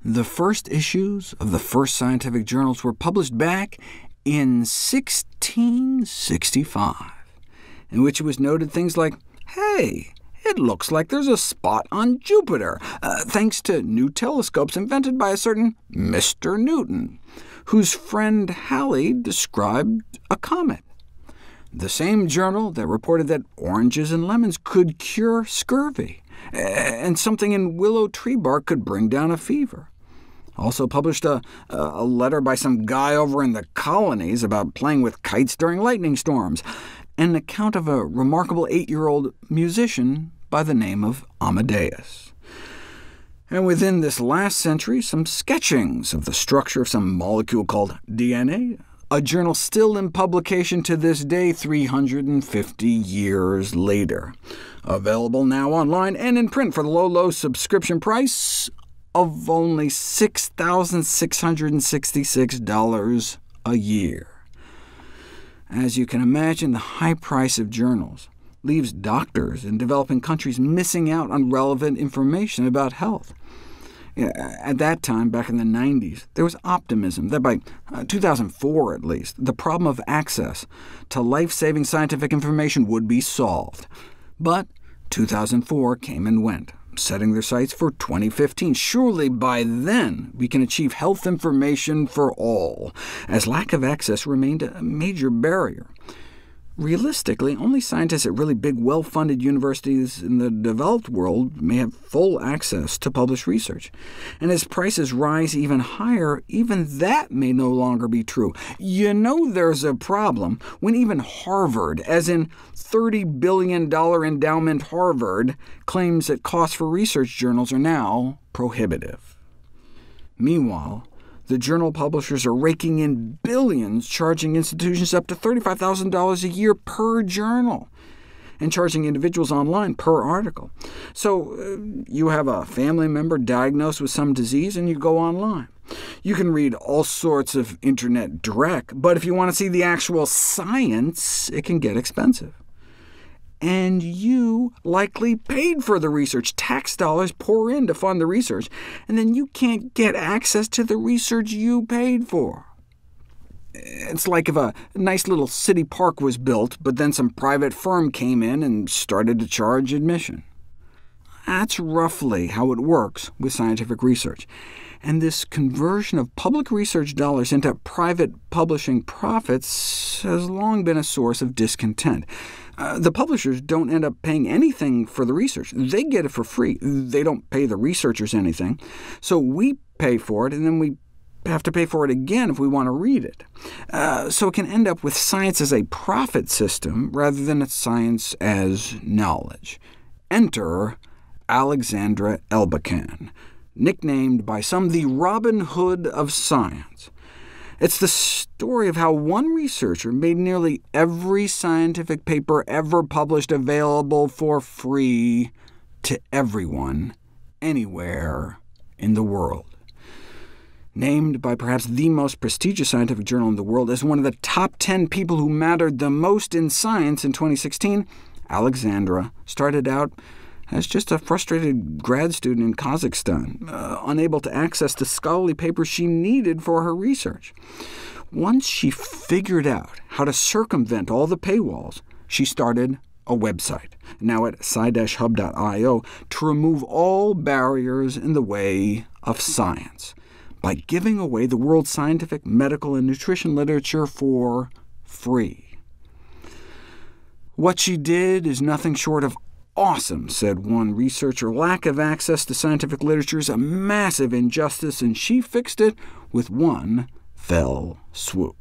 The first issues of the first scientific journals were published back in 1665, in which it was noted things like, hey, it looks like there's a spot on Jupiter, thanks to new telescopes invented by a certain Mr. Newton, whose friend Halley described a comet. The same journal that reported that oranges and lemons could cure scurvy, and something in willow tree bark could bring down a fever. Also published a letter by some guy over in the colonies about playing with kites during lightning storms, and an account of a remarkable 8-year-old musician by the name of Amadeus. And within this last century, some sketchings of the structure of some molecule called DNA, a journal still in publication to this day 350 years later. Available now online and in print for the low subscription price of only $6,666 a year. As you can imagine, the high price of journals leaves doctors in developing countries missing out on relevant information about health. At that time, back in the 90s, there was optimism that by 2004 at least, the problem of access to life-saving scientific information would be solved. But 2004 came and went, setting their sights for 2015. Surely by then we can achieve health information for all, as lack of access remained a major barrier. Realistically, only scientists at really big, well-funded universities in the developed world may have full access to published research. And as prices rise even higher, even that may no longer be true. You know there's a problem when even Harvard, as in $30 billion endowment Harvard, claims that costs for research journals are now prohibitive. Meanwhile, the journal publishers are raking in billions, charging institutions up to $35,000 a year per journal, and charging individuals online per article. So you have a family member diagnosed with some disease, and you go online. You can read all sorts of internet dreck, but if you want to see the actual science, it can get expensive. And you likely paid for the research. Tax dollars pour in to fund the research, and then you can't get access to the research you paid for. It's like if a nice little city park was built, but then some private firm came in and started to charge admission. That's roughly how it works with scientific research. And this conversion of public research dollars into private publishing profits has long been a source of discontent. The publishers don't end up paying anything for the research. They get it for free. They don't pay the researchers anything. So we pay for it, and then we have to pay for it again if we want to read it. So it can end up with science as a profit system rather than science as knowledge. Enter Alexandra Elbakan, nicknamed by some the Robin Hood of science. It's the story of how one researcher made nearly every scientific paper ever published available for free to everyone, anywhere in the world. Named by perhaps the most prestigious scientific journal in the world as one of the top 10 people who mattered the most in science in 2016, Alexandra started out as just a frustrated grad student in Kazakhstan, unable to access the scholarly papers she needed for her research. Once she figured out how to circumvent all the paywalls, she started a website, now at sci-hub.io, to remove all barriers in the way of science, by giving away the world's scientific, medical, and nutrition literature for free. What she did is nothing short of awesome, said one researcher. Lack of access to scientific literature is a massive injustice, and she fixed it with one fell swoop.